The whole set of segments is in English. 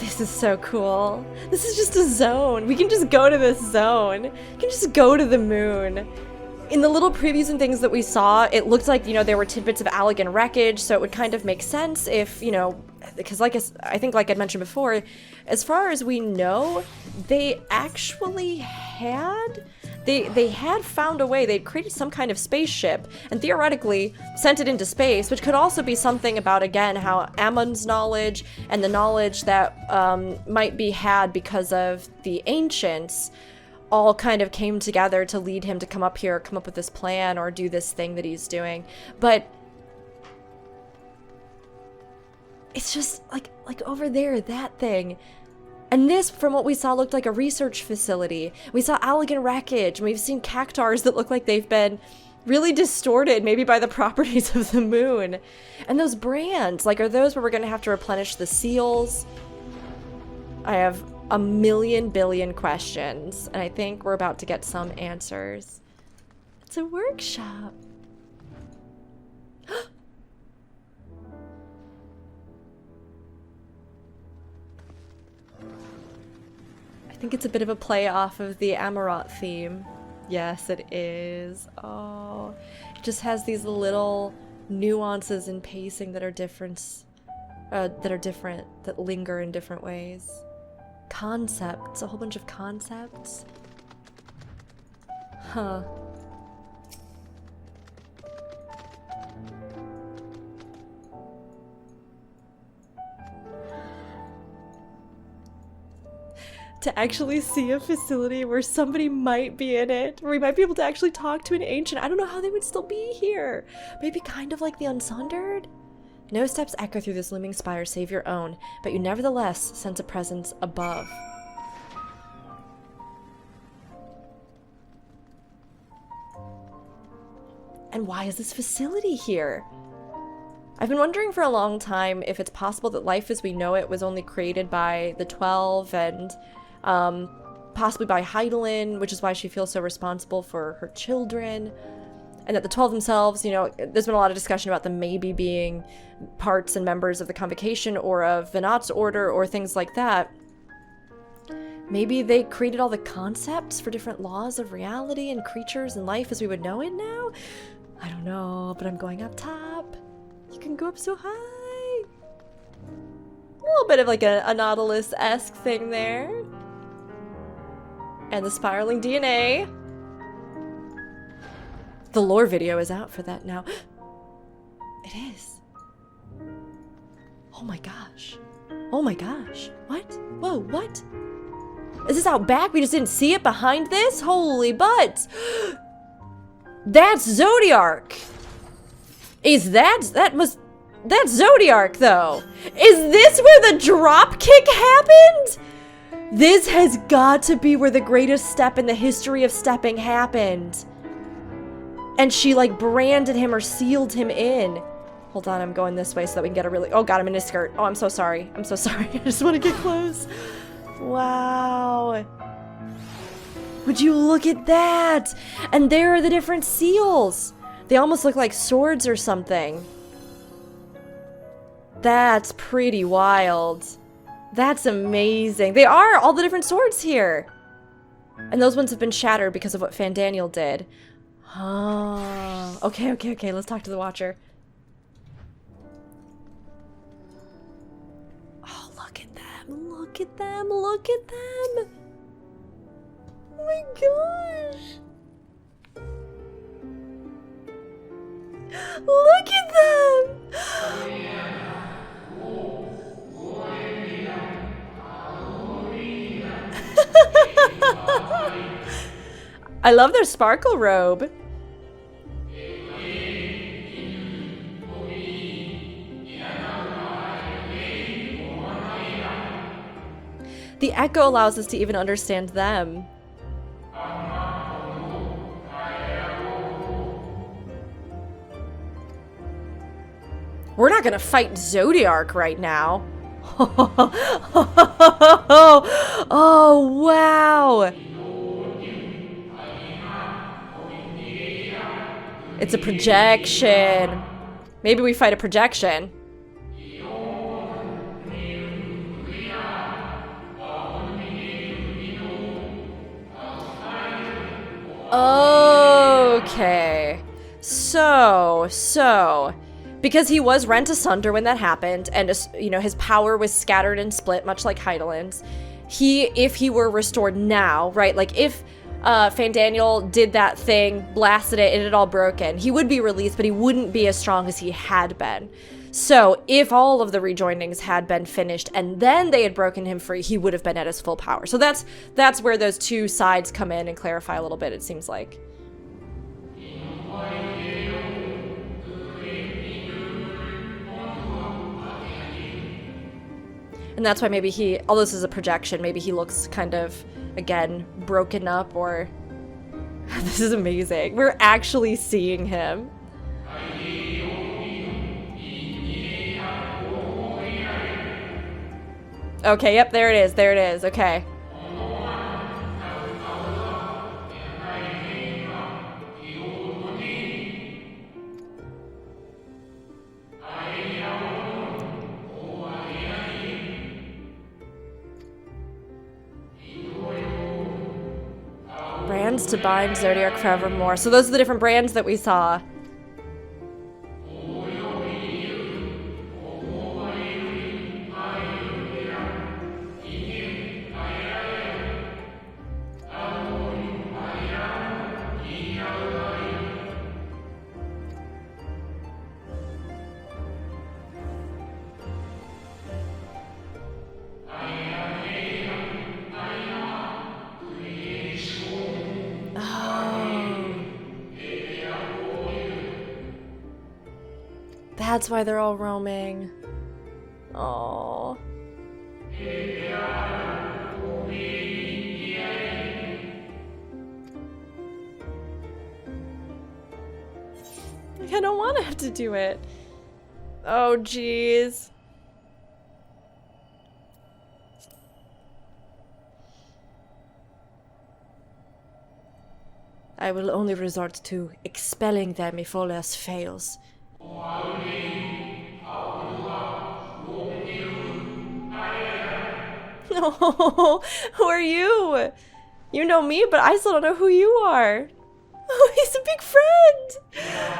This is so cool. This is just a zone. We can just go to this zone. We can just go to the moon. In the little previews and things that we saw, it looked like, you know, there were tidbits of Allegan wreckage, so it would kind of make sense if, you know, because like I think like I'd mentioned before, as far as we know, they actually had... They had found a way, they'd created some kind of spaceship, and theoretically sent it into space, which could also be something about, again, how Ammon's knowledge and the knowledge that might be had because of the ancients all kind of came together to lead him to come up here, come up with this plan, or do this thing that he's doing. But it's just, like over there, that thing. And this, from what we saw, looked like a research facility. We saw Allegan wreckage, and we've seen cactars that look like they've been really distorted, maybe by the properties of the moon. And those brands, like, are those where we're gonna have to replenish the seals? I have a million billion questions, and I think we're about to get some answers. It's a workshop. I think it's a bit of a play off of the Amarot theme. Yes, it is. Oh, it just has these little nuances and pacing that are different, that linger in different ways. Concepts, a whole bunch of concepts. Huh. To actually see a facility where somebody might be in it, where we might be able to actually talk to an ancient. I don't know how they would still be here. Maybe kind of like the Unsundered? No steps echo through this looming spire save your own, but you nevertheless sense a presence above. And why is this facility here? I've been wondering for a long time if it's possible that life as we know it was only created by the 12 and possibly by Hydaelyn, which is why she feels so responsible for her children. And that the 12 themselves, you know, there's been a lot of discussion about them maybe being parts and members of the Convocation or of Venat's order or things like that. Maybe they created all the concepts for different laws of reality and creatures and life as we would know it now? I don't know, but I'm going up top. You can go up so high. A little bit of like a Nautilus-esque thing there. And the spiraling DNA. The lore video is out for that now. It is. Oh my gosh. Oh my gosh. What? Whoa, what? Is this out back? We just didn't see it behind this? Holy butts. That's Zodiark. That's Zodiark though. Is this where the drop kick happened? This has got to be where the greatest step in the history of stepping happened. And she like branded him or sealed him in. Hold on, I'm going this way so that we can get a really... Oh god, I'm in his skirt. Oh, I'm so sorry. I'm so sorry. I just want to get close. Wow. Would you look at that? And there are the different seals. They almost look like swords or something. That's pretty wild. That's amazing. They are all the different swords here. And those ones have been shattered because of what Fandaniel did. Oh, okay. Let's talk to the Watcher. Oh, look at them. Look at them. Look at them. Oh my gosh. Look at them. I love their sparkle robe. The echo allows us to even understand them. We're not gonna fight Zodiark right now. Oh, wow. It's a projection. Maybe we fight a projection. Okay. So, because he was rent asunder when that happened, and you know, his power was scattered and split, much like Hydaelyn's. If he were restored now, right? Like if Fandaniel did that thing, blasted it, and it all broken, he would be released, but he wouldn't be as strong as he had been. So if all of the rejoinings had been finished and then they had broken him free, he would have been at his full power. So that's where those two sides come in and clarify a little bit, it seems like. And that's why maybe he, although this is a projection, maybe he looks kind of, again, broken up, or... This is amazing. We're actually seeing him. Okay, yep, there it is, okay. Brands to bind Zodiac forevermore. So those are the different brands that we saw. That's why they're all roaming. Oh. Like, I don't want to have to do it. Oh, jeez. I will only resort to expelling them if all else fails. No, who are you? You know me, but I still don't know who you are. Oh, he's a big friend.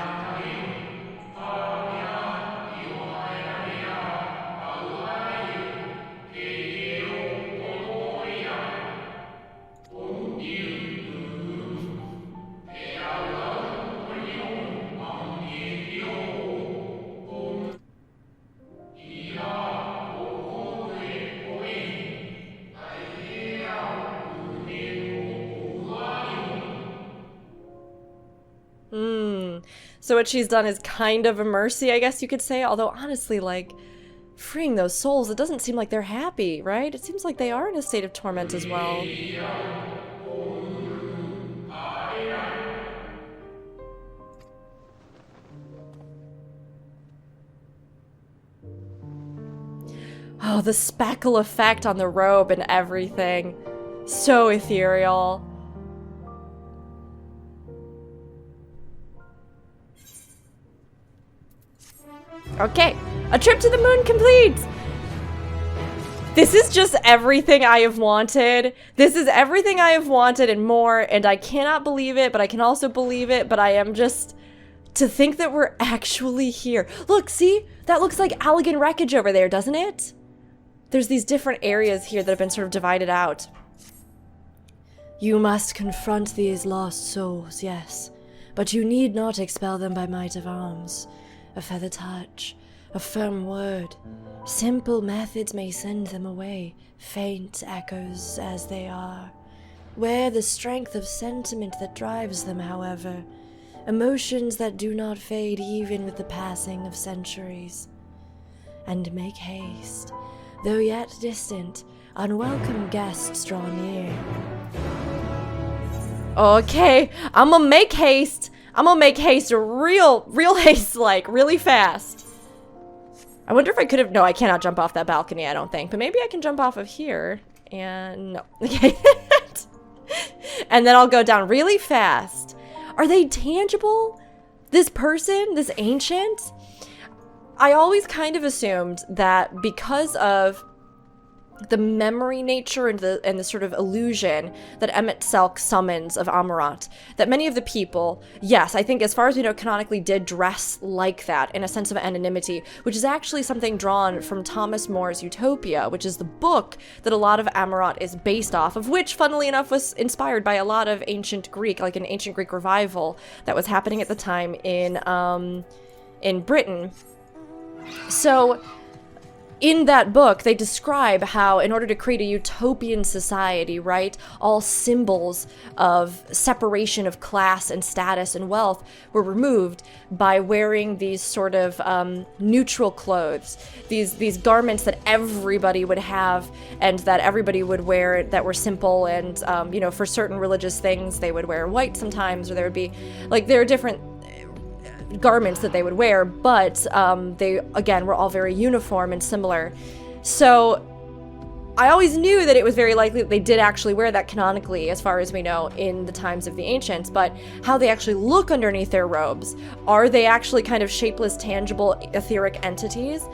So what she's done is kind of a mercy, I guess you could say. Although, honestly, like, freeing those souls, it doesn't seem like they're happy, right? It seems like they are in a state of torment as well. Oh, the speckle effect on the robe and everything. So ethereal. Okay, a trip to the moon complete! This is just everything I have wanted. This is everything I have wanted and more, and I cannot believe it, but I can also believe it, but I am just... To think that we're actually here. Look, see? That looks like Allegan wreckage over there, doesn't it? There's these different areas here that have been sort of divided out. You must confront these lost souls, yes. But you need not expel them by might of arms. A feather touch, a firm word. Simple methods may send them away, faint echoes as they are. Wear the strength of sentiment that drives them, however. Emotions that do not fade even with the passing of centuries. And make haste. Though yet distant, unwelcome guests draw near. Okay, I'm gonna make haste. I'm gonna make haste real haste, like, really fast. I wonder if I could have... No, I cannot jump off that balcony, I don't think. But maybe I can jump off of here. And no. Okay. And then I'll go down really fast. Are they tangible? This person? This ancient? I always kind of assumed that because of the memory nature and the sort of illusion that Emet-Selch summons of Amarat, that many of the people, yes, I think as far as we know, canonically did dress like that in a sense of anonymity, which is actually something drawn from Thomas More's Utopia, which is the book that a lot of Amarat is based off of, which, funnily enough, was inspired by a lot of ancient Greek, like an ancient Greek revival that was happening at the time in Britain. So in that book, they describe how, in order to create a utopian society, right, all symbols of separation of class and status and wealth were removed by wearing these sort of neutral clothes, these garments that everybody would have and that everybody would wear that were simple and, you know, for certain religious things, they would wear white sometimes, or there would be, like, there are different garments that they would wear, but they, again, were all very uniform and similar. So I always knew that it was very likely that they did actually wear that canonically, as far as we know, in the times of the ancients, but how they actually look underneath their robes, are they actually kind of shapeless, tangible, etheric entities?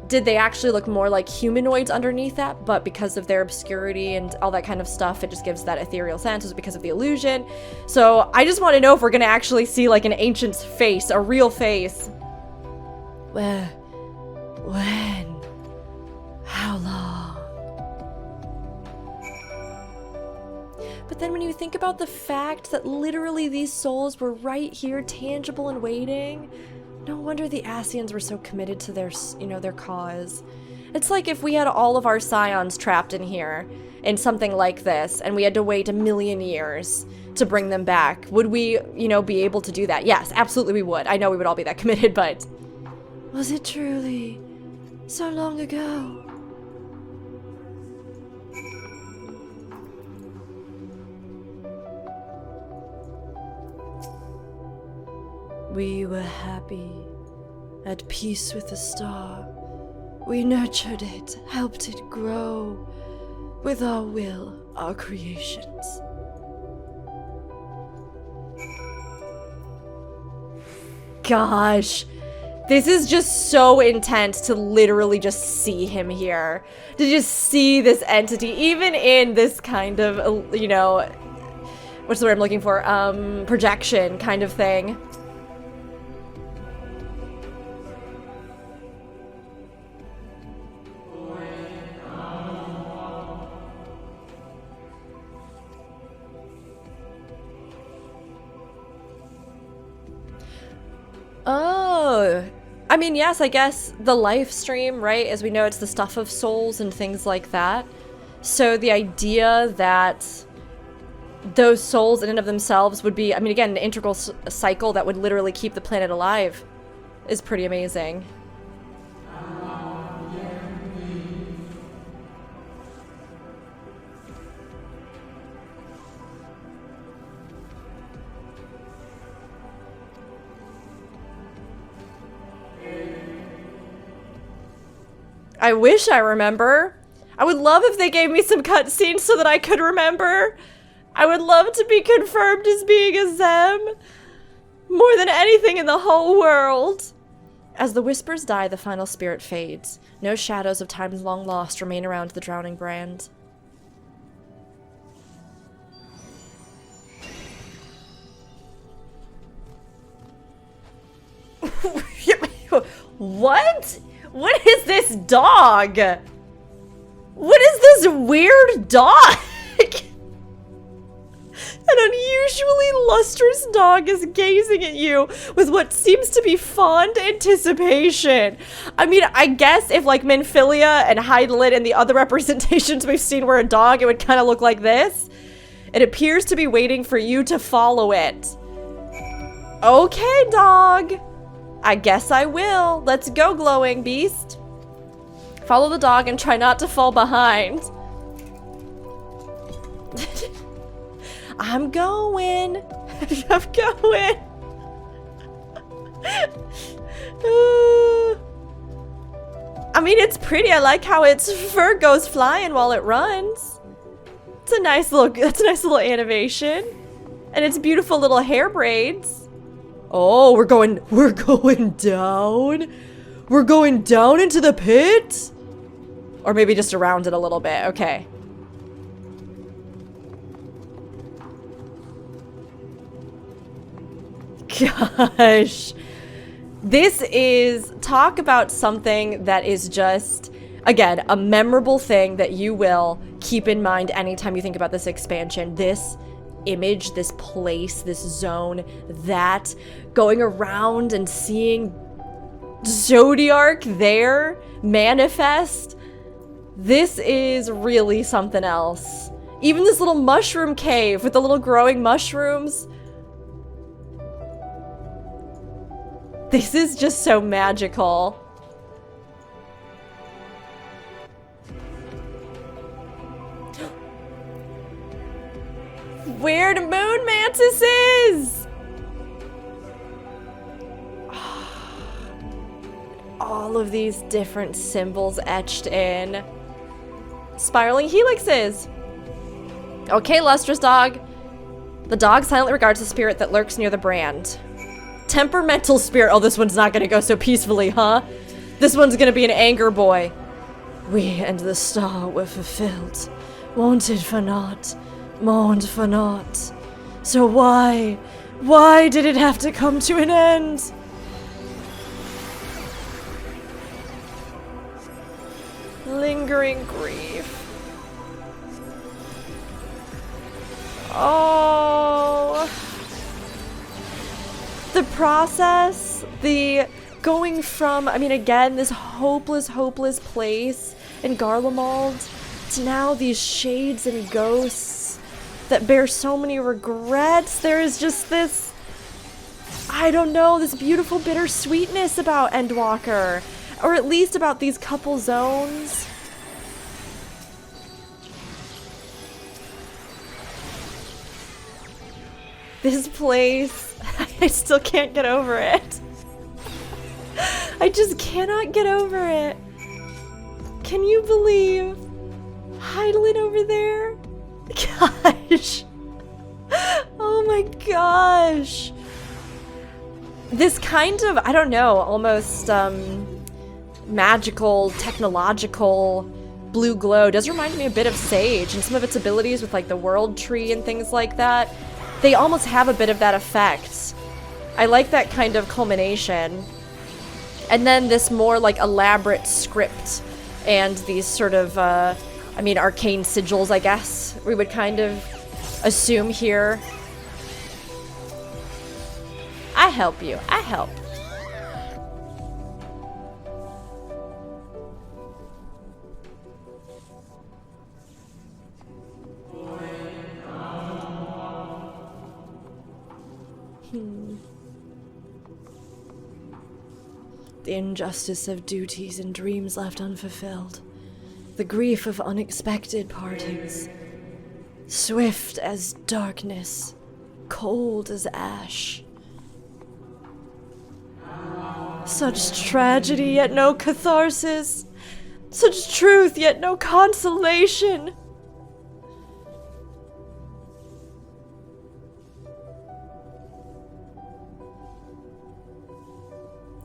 Did they actually look more like humanoids underneath that, but because of their obscurity and all that kind of stuff, it just gives that ethereal sense? Was it because of the illusion? So I just want to know if we're going to actually see like an ancient's face, a real face. When? How long? But then when you think about the fact that literally these souls were right here, tangible and waiting, no wonder the Ascians were so committed to their, you know, their cause. It's like if we had all of our scions trapped in here in something like this, and we had to wait 1,000,000 years to bring them back. Would we, you know, be able to do that? Yes, absolutely we would. I know we would all be that committed, but was it truly so long ago? We were happy, at peace with the star. We nurtured it, helped it grow, with our will, our creations. Gosh, this is just so intense to literally just see him here. To just see this entity, even in this kind of, you know, what's the word I'm looking for? Projection kind of thing. Oh, I mean, yes, I guess the life stream, right? As we know, it's the stuff of souls and things like that. So the idea that those souls in and of themselves would be, I mean, again, an integral cycle that would literally keep the planet alive is pretty amazing. I wish I remember. I would love if they gave me some cutscenes so that I could remember. I would love to be confirmed as being a Zem. More than anything in the whole world. As the whispers die, the final spirit fades. No shadows of times long lost remain around the drowning brand. What? What is this dog? What is this weird dog? An unusually lustrous dog is gazing at you with what seems to be fond anticipation. I mean, I guess if like Minfilia and HYTH and the other representations we've seen were a dog, it would kind of look like this. It appears to be waiting for you to follow it. Okay, dog. I guess I will. Let's go, glowing beast. Follow the dog and try not to fall behind. I'm going. I'm going. I mean, it's pretty. I like how its fur goes flying while it runs. It's a nice little, that's a nice little animation. And its beautiful little hair braids. Oh, we're going down? We're going down into the pit? Or maybe just around it a little bit. Okay. Gosh. This is, talk about something that is just, again, a memorable thing that you will keep in mind anytime you think about this expansion. This image, this place, this zone, that going around and seeing Zodiark there manifest. This is really something else. Even this little mushroom cave with the little growing mushrooms. This is just so magical. Where the moon mantis is! All of these different symbols etched in. Spiraling helixes. Okay, lustrous dog. The dog silently regards the spirit that lurks near the brand. Temperamental spirit. Oh, this one's not gonna go so peacefully, huh? This one's gonna be an anger boy. We and the star were fulfilled. Wanted for naught. Mourned for naught. So why did it have to come to an end? Lingering grief. Oh. The process, the going from, I mean, again, this hopeless place in Garlemald to now these shades and ghosts that bear so many regrets. There is just this, I don't know, this beautiful bittersweetness about Endwalker, or at least about these couple zones. This place, I still can't get over it. I just cannot get over it. Can you believe Hythlin over there? Gosh. Oh my gosh. This kind of, I don't know, almost magical, technological blue glow does remind me a bit of Sage and some of its abilities with like the world tree and things like that. They almost have a bit of that effect. I like that kind of culmination. And then this more like elaborate script and these sort of, I mean, arcane sigils, I guess, we would kind of assume here. I help you. I help. The injustice of duties and dreams left unfulfilled. The grief of unexpected partings. Swift as darkness, cold as ash. Such tragedy, yet no catharsis. Such truth, yet no consolation.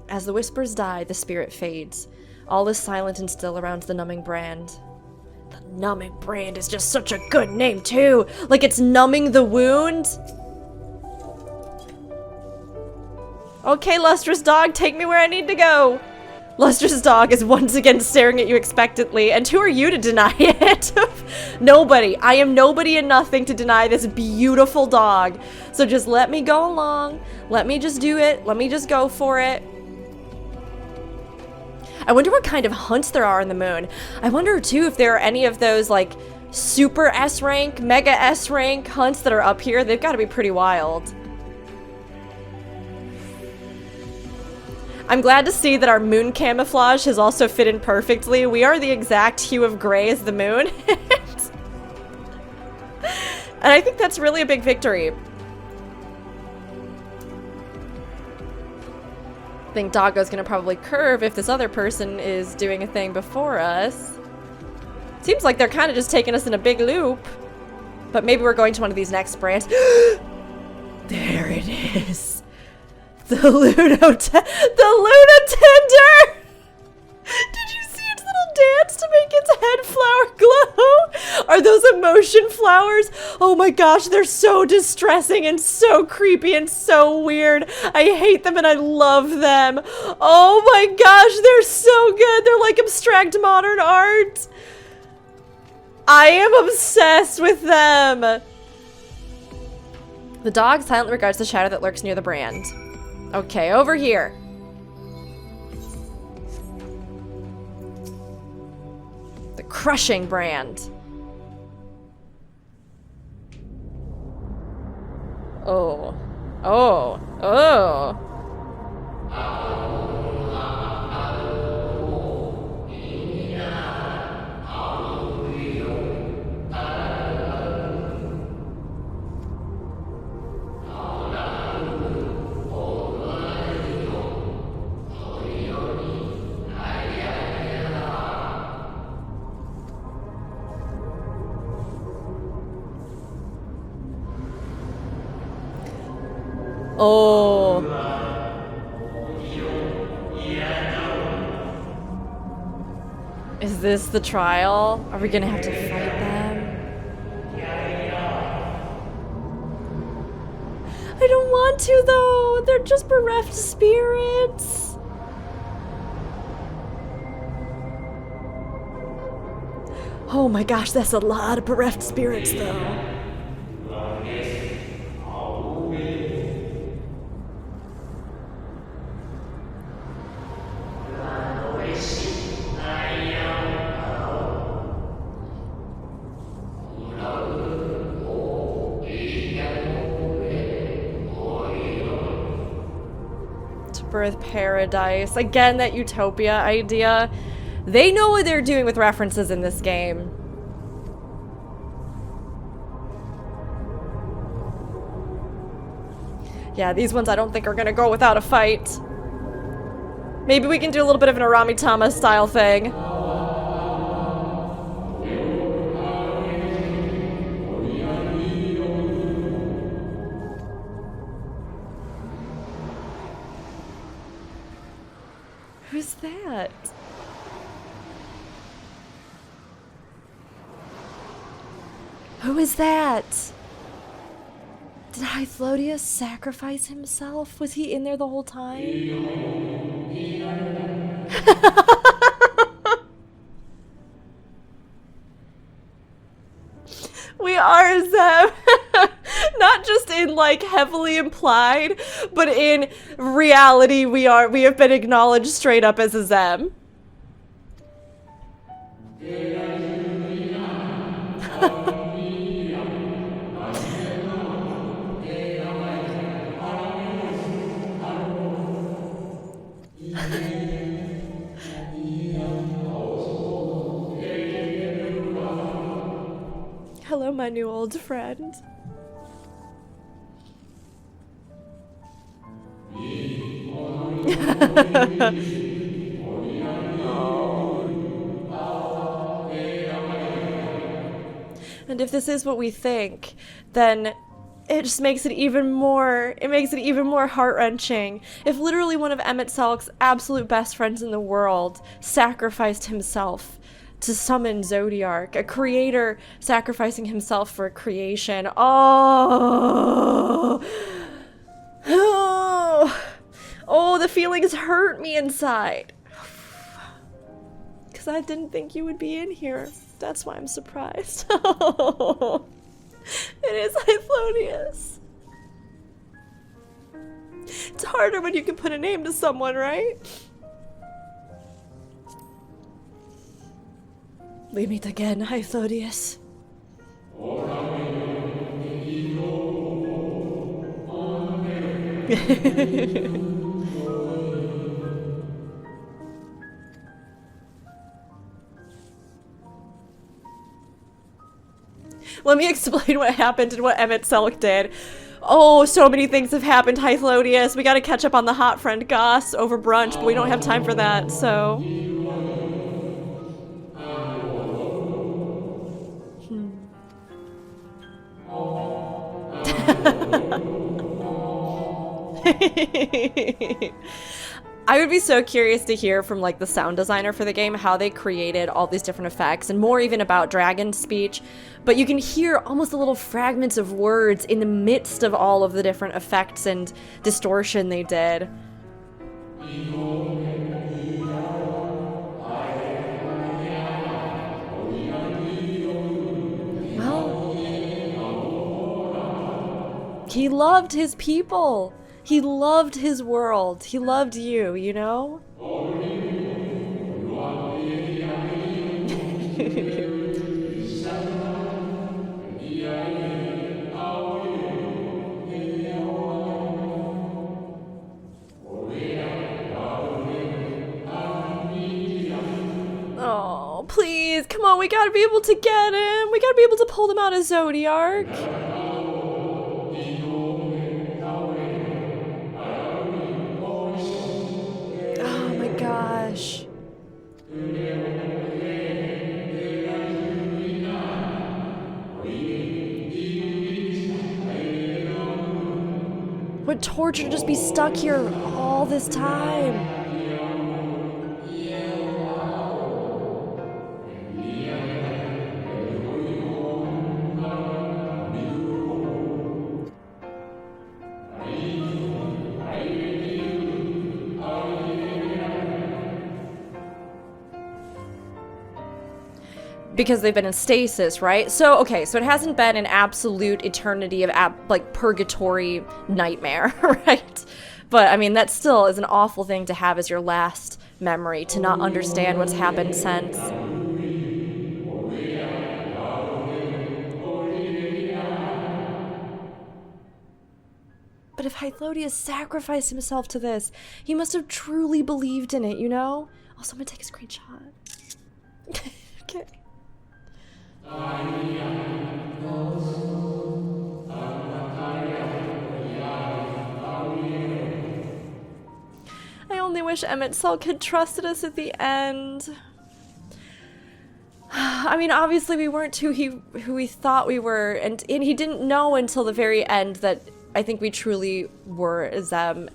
As the whispers die, the spirit fades. All is silent and still around the numbing brand. The numbing brand is just such a good name, too! Like it's numbing the wound! Okay, lustrous dog, take me where I need to go! Lustrous dog is once again staring at you expectantly, and who are you to deny it? Nobody. I am nobody and nothing to deny this beautiful dog. So just let me go along. Let me just do it. Let me just go for it. I wonder what kind of hunts there are in the moon. I wonder, too, if there are any of those, like, super S-rank, mega S-rank hunts that are up here. They've got to be pretty wild. I'm glad to see that our moon camouflage has also fit in perfectly. We are the exact hue of gray as the moon. And I think that's really a big victory. I think Doggo's gonna probably curve if this other person is doing a thing before us. Seems like they're kind of just taking us in a big loop. But maybe we're going to one of these next brands. There it is. The Lunatender! Did you see its little dance to make its head flower glow? Are those emotion flowers? Oh my gosh, they're so distressing and so creepy and so weird. I hate them and I love them. Oh my gosh, they're so good. They're like abstract modern art. I am obsessed with them. The dog silently regards the shadow that lurks near the brand. Okay, over here. The crushing brand. Oh. Oh. Oh. Oh. Is this the trial? Are we gonna have to fight them? I don't want to though. They're just bereft spirits. Oh my gosh, that's a lot of bereft spirits though. Birth paradise. Again, that utopia idea. They know what they're doing with references in this game. Yeah, these ones I don't think are gonna go without a fight. Maybe we can do a little bit of an Aramitama style thing. Who's that? Who is that? Did HYTH sacrifice himself? Was he in there the whole time? We are Zem. Not just in like heavily implied, but in reality we have been acknowledged straight up as a Zem. Hello, my new old friend. And if this is what we think, then it just makes it even more, heart-wrenching. If literally one of Emmett Selk's absolute best friends in the world sacrificed himself to summon Zodiark, a creator sacrificing himself for a creation. Oh, the feelings hurt me inside. Because I didn't think you would be in here. That's why I'm surprised. It is Hythlonius. It's harder when you can put a name to someone, right? We meet again, Hythlonius. Let me explain what happened and what Emmett Selk did. Oh, so many things have happened, Hythlonius. We gotta catch up on the hot friend Goss over brunch, but we don't have time for that, so... I would be so curious to hear from like the sound designer for the game how they created all these different effects, and more even about Dragon's speech. But you can hear almost the little fragments of words in the midst of all of the different effects and distortion they did. Well, he loved his people. He loved his world. He loved you, you know? Oh, please, come on, we gotta be able to get him. We gotta be able to pull them out of Zodiark. Gosh. What torture to just be stuck here all this time. Because they've been in stasis, right? So, okay, so it hasn't been an absolute eternity of, like, purgatory nightmare, right? But, I mean, that still is an awful thing to have as your last memory, to not understand what's happened since. But if Hythlodaeus sacrificed himself to this, he must have truly believed in it, you know? Also, I'm gonna take a screenshot. Okay. I only wish Emmett Salk had trusted us at the end. I mean, obviously we weren't who we thought we were, and he didn't know until the very end that I think we truly were Zem.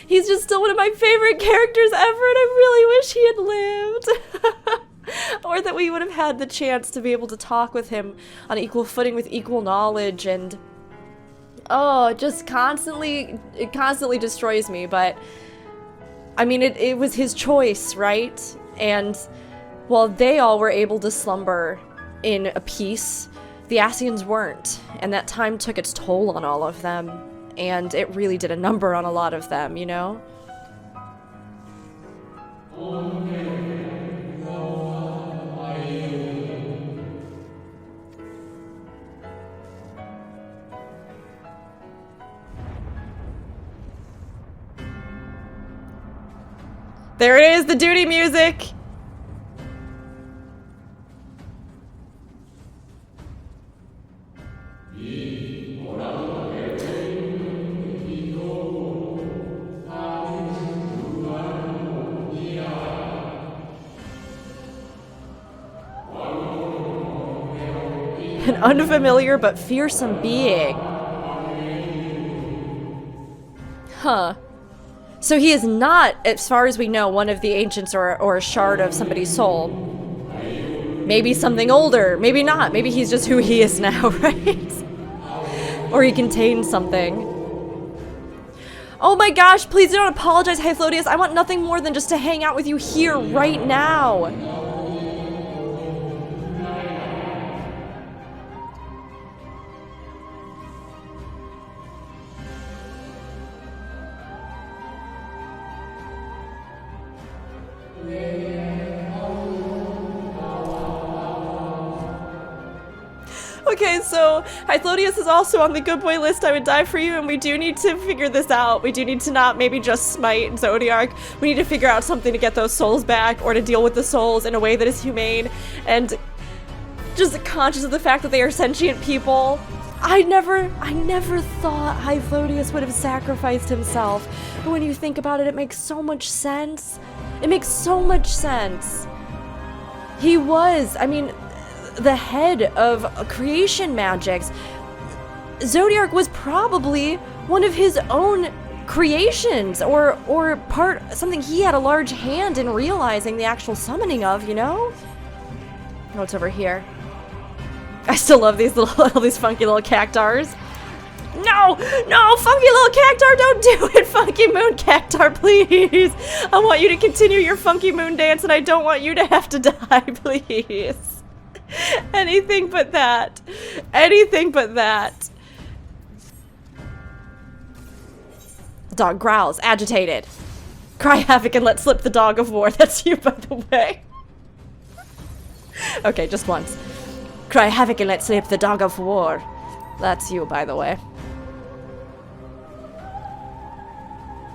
He's just still one of my favorite characters ever, and I really wish he had lived. Or that we would have had the chance to be able to talk with him on equal footing with equal knowledge, and oh, it just constantly destroys me. But I mean, it was his choice, right? And while they all were able to slumber in a peace, the Ascians weren't, and that time took its toll on all of them, and it really did a number on a lot of them, you know? There it is, the duty music! An unfamiliar but fearsome being. Huh. So he is not, as far as we know, one of the ancients or a shard of somebody's soul. Maybe something older, maybe not. Maybe he's just who he is now, right? Or he contains something. Oh my gosh, please do not apologize, Hythlodaeus. I want nothing more than just to hang out with you here right now. Okay, so Hythlodaeus is also on the good boy list. I would die for you, and we do need to figure this out. We do need to not maybe just smite Zodiark. We need to figure out something to get those souls back, or to deal with the souls in a way that is humane, and just conscious of the fact that they are sentient people. I never thought Hythlodaeus would have sacrificed himself, but when you think about it, it makes so much sense. It makes so much sense. He was, I mean, the head of creation magics. Zodiark was probably one of his own creations or something he had a large hand in realizing the actual summoning of, you know? Oh, it's over here. I still love these all these funky little cactars. No, funky little cactar, don't do it, funky moon cactar, please. I want you to continue your funky moon dance, and I don't want you to have to die, please. Anything but that. Anything but that. The dog growls, agitated. Cry havoc and let slip the dog of war. That's you, by the way. Okay, just once. Cry havoc and let slip the dog of war. That's you, by the way.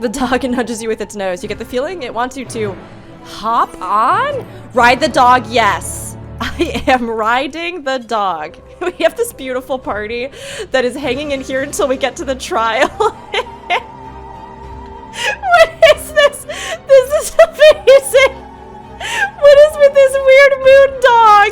The dog nudges you with its nose. You get the feeling it wants you to hop on? Ride the dog, yes. I am riding the dog. We have this beautiful party that is hanging in here until we get to the trial. What is this? This is amazing. What is with this weird moon dog?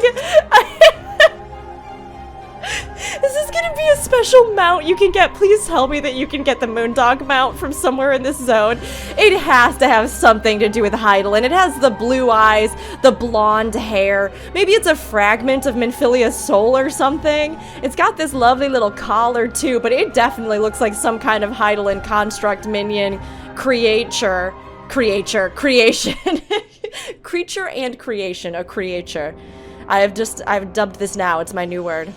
Is this gonna be a special mount you can get? Please tell me that you can get the Moondog mount from somewhere in this zone. It has to have something to do with Hydaelyn. It has the blue eyes, the blonde hair. Maybe it's a fragment of Minfilia's soul or something. It's got this lovely little collar too, but it definitely looks like some kind of Hydaelyn construct minion creature. Creation. Creature and creation, a creature. I've dubbed this now. It's my new word.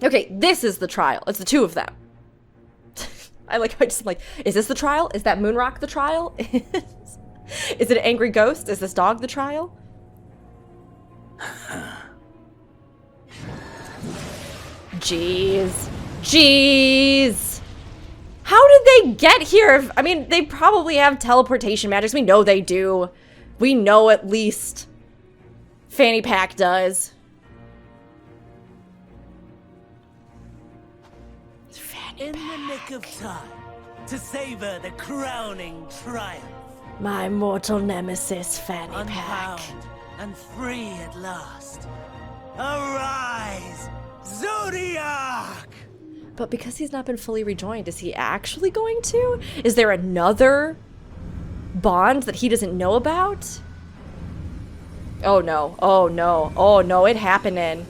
Okay, this is the trial. It's the two of them. I just like, is this the trial? Is that Moonrock the trial? Is it an angry ghost? Is this dog the trial? Jeez. How did they get here? I mean, they probably have teleportation magics. We know they do. We know at least Fanny Pack does. In the nick of time to savor the crowning triumph. My mortal nemesis, Fanny Pack. Unbound and free at last. Arise, Zodiac! But because he's not been fully rejoined, is he actually going to? Is there another bond that he doesn't know about? Oh no, oh no, oh no, it happening.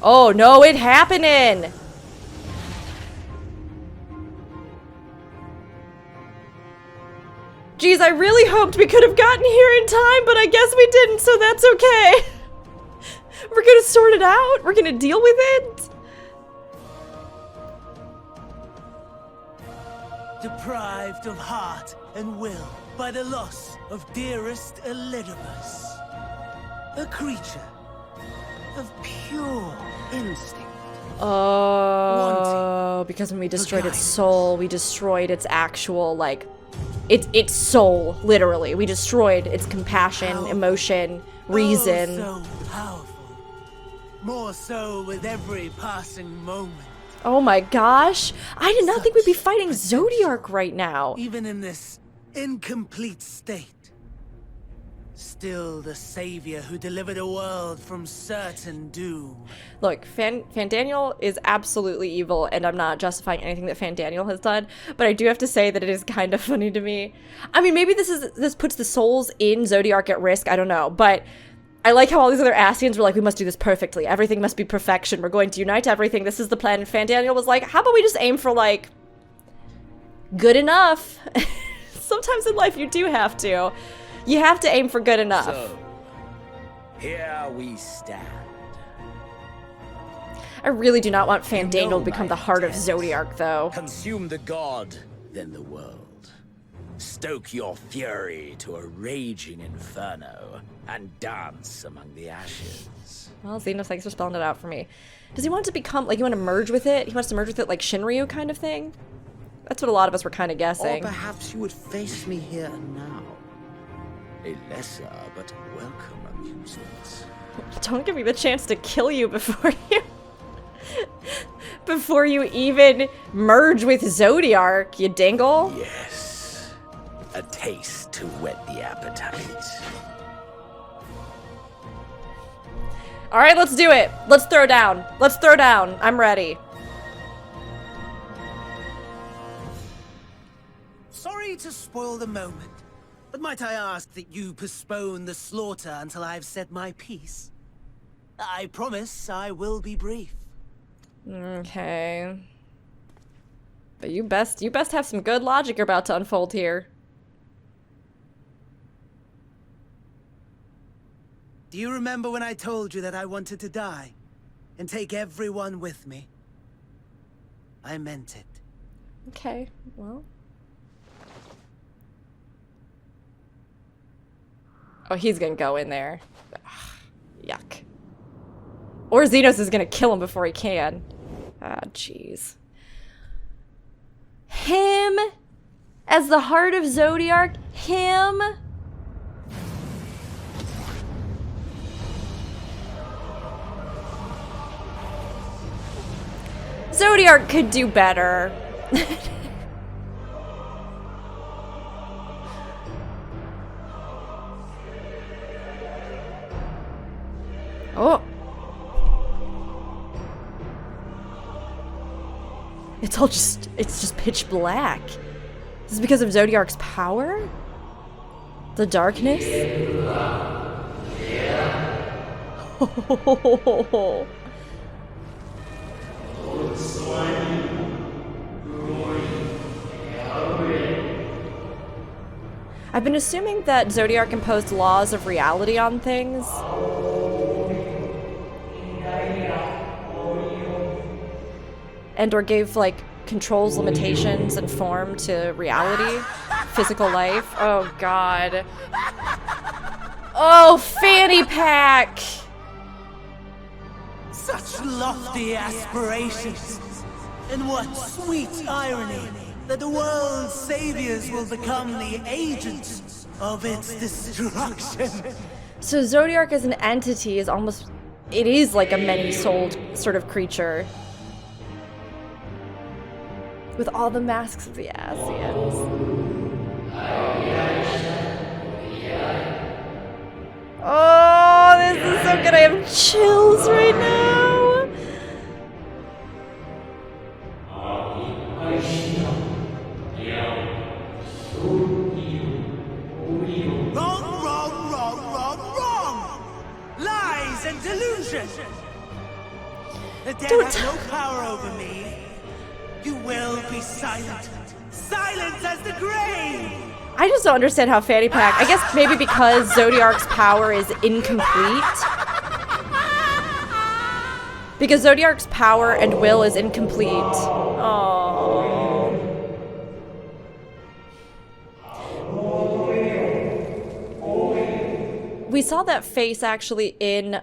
Oh no, it happening! Geez, I really hoped we could have gotten here in time, but I guess we didn't, so that's okay. We're gonna sort it out. We're gonna deal with it. Deprived of heart and will by the loss of dearest Elidibus. A creature of pure instinct. Oh, because when we destroyed its soul, we destroyed its actual, like, its soul, literally. We destroyed its compassion, emotion, reason. Oh, so powerful. More so with every passing moment. Oh my gosh. I did not think we'd be fighting Zodiark right now. Even in this incomplete state. Still the savior who delivered a world from certain doom. Look, Fandaniel is absolutely evil, and I'm not justifying anything that Fandaniel has done, but I do have to say that it is kind of funny to me. I mean, maybe this puts the souls in Zodiark at risk, I don't know, but I like how all these other Ascians were like, we must do this perfectly. Everything must be perfection. We're going to unite everything. This is the plan. And Fandaniel was like, how about we just aim for, like, good enough? Sometimes in life you do have to. You have to aim for good enough. So, here we stand. I really do not want Fandaniel to become the heart of Zodiark, though. Consume the god, then the world. Stoke your fury to a raging inferno, and dance among the ashes. Well, Xenos, thanks for spelling it out for me. Does he want to become, like, you want to merge with it? He wants to merge with it like Shinryu kind of thing? That's what a lot of us were kind of guessing. Or perhaps you would face me here and now. A lesser but welcome amusement. Don't give me the chance to kill you before you... before you even merge with Zodiark, you dingle. Yes. A taste to whet the appetite. Alright, let's do it. Let's throw down. Let's throw down. I'm ready. to spoil the moment, but might I ask that you postpone the slaughter until I've said my piece? I promise I will be brief. Okay. But you best have some good logic you're about to unfold here. Do you remember when I told you that I wanted to die and take everyone with me? I meant it. Okay, well. Oh, he's gonna go in there. Ugh, yuck. Or Xenos is gonna kill him before he can. Ah, jeez. Him? As the heart of Zodiark? Him? Zodiark could do better. Oh. It's just pitch black. This is because of Zodiark's power? The darkness? Oh. I've been assuming that Zodiark imposed laws of reality on things. And or gave, like, controls, limitations, and form to reality. Physical life. Oh, God. Oh, fanny pack! Such lofty aspirations. And what sweet irony that the world's saviors will become the agents of its destruction. So Zodiark as an entity is almost... It is like a many-souled sort of creature. With all the masks of the Asians. Oh, this is so good. I have chills right now. Wrong! Lies and delusion! The dead Don't have no power over me. You will be silent. Silent as the grave! I just don't understand how Fanny Pack... I guess maybe because Zodiark's power is incomplete. Because Zodiark's power and will is incomplete. Oh. We saw that face actually in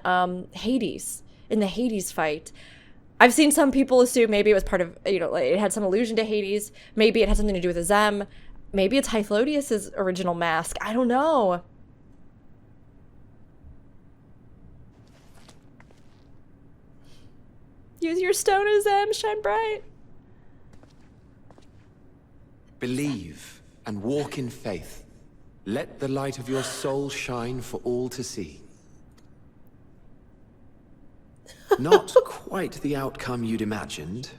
Hades, in the Hades fight. I've seen some people assume maybe it was part of, you know, like it had some allusion to Hades. Maybe it had something to do with Zem. Maybe it's Hythlodius' original mask. I don't know. Use your stone as Zem, shine bright. Believe and walk in faith. Let the light of your soul shine for all to see. Not quite the outcome you'd imagined,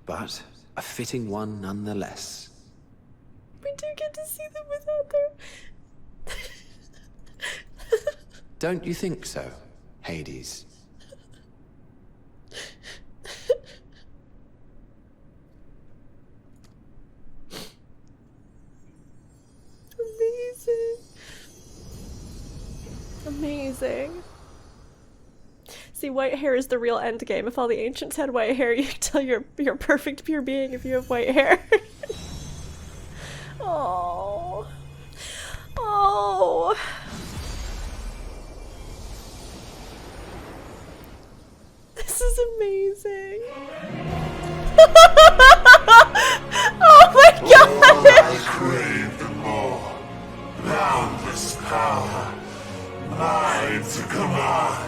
but a fitting one nonetheless. We do get to see them without their... Don't you think so, Hades? Amazing. Amazing. See, white hair is the real end game. If all the ancients had white hair, you could tell you're a perfect pure being if you have white hair. Oh. Oh. This is amazing. Oh my god! I crave the more. Boundless power. Mine to command.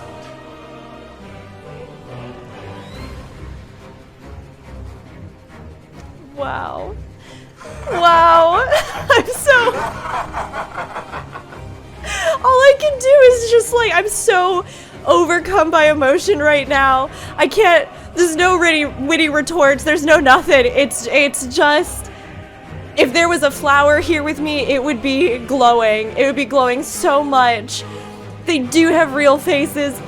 Wow. Wow. I'm so... All I can do is just like, I'm so overcome by emotion right now. I can't, there's no witty retorts, there's no nothing. It's just... If there was a flower here with me, it would be glowing. It would be glowing so much. They do have real faces.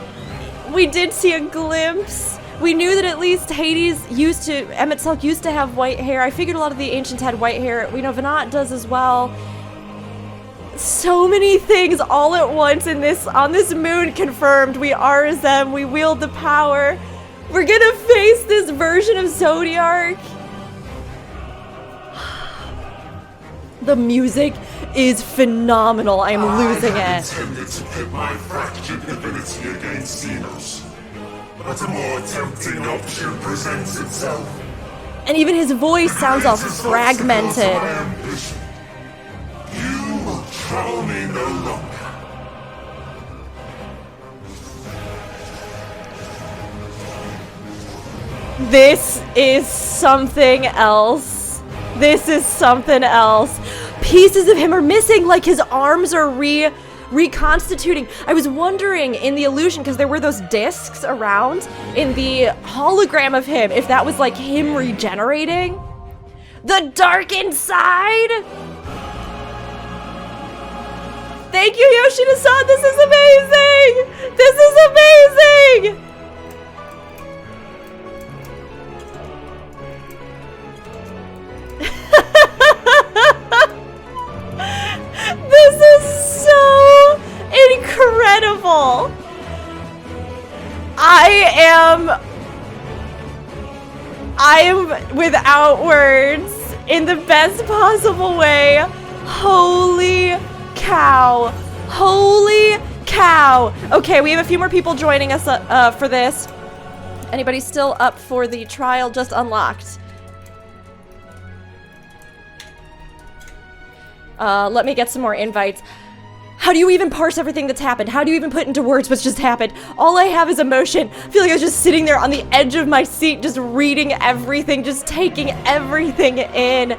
We did see a glimpse. We knew that at least Emmett Selk used to have white hair. I figured a lot of the ancients had white hair. We know Venat does as well. So many things all at once on this moon confirmed. We are them. We wield the power. We're gonna face this version of Zodiark. The music is phenomenal. I'm losing I it. intended to pit my fractured ability against Xenos, but a more tempting option presents itself. And even his voice sounds all Great is fragmented. obstacle to my ambition. You will trouble me no longer. This is something else. This is something else. Pieces of him are missing, like his arms are reconstituting. I was wondering in the illusion, because there were those discs around in the hologram of him, if that was like him regenerating. The dark inside. Thank you, Yoshida-san. This is amazing. This is amazing. This is so incredible. I am without words in the best possible way. Holy cow. Holy cow. Okay, we have a few more people joining us for this. Anybody still up for the trial just unlocked? Let me get some more invites. How do you even parse everything that's happened? How do you even put into words what's just happened? All I have is emotion. I feel like I was just sitting there on the edge of my seat, just reading everything, just taking everything in.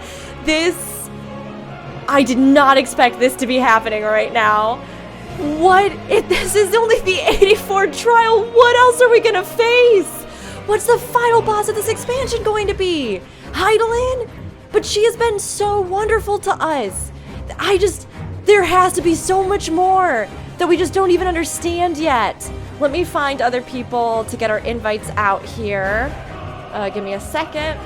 I did not expect this to be happening right now. This is only the 84th trial. What else are we gonna face? What's the final boss of this expansion going to be? Heidelin? But she has been so wonderful to us. There has to be so much more that we just don't even understand yet. Let me find other people to get our invites out here. Give me a second.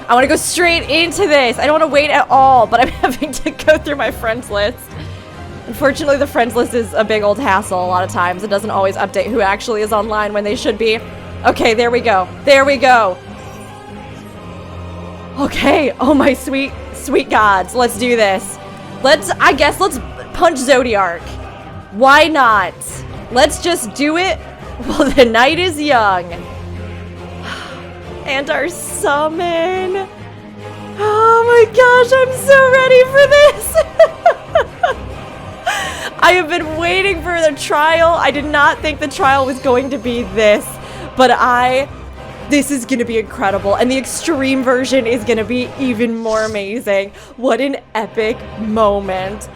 I want to go straight into this. I don't want to wait at all, but I'm having to go through my friends list. Unfortunately, the friends list is a big old hassle a lot of times. It doesn't always update who actually is online when they should be. Okay, there we go. There we go. Okay. Oh, my sweet, sweet gods. Let's do this. Let's punch Zodiark. Why not? Let's just do it while the night is young. And our summon. Oh my gosh, I'm so ready for this. I have been waiting for the trial. I did not think the trial was going to be this, but this is going to be incredible. And the extreme version is going to be even more amazing. What an epic moment.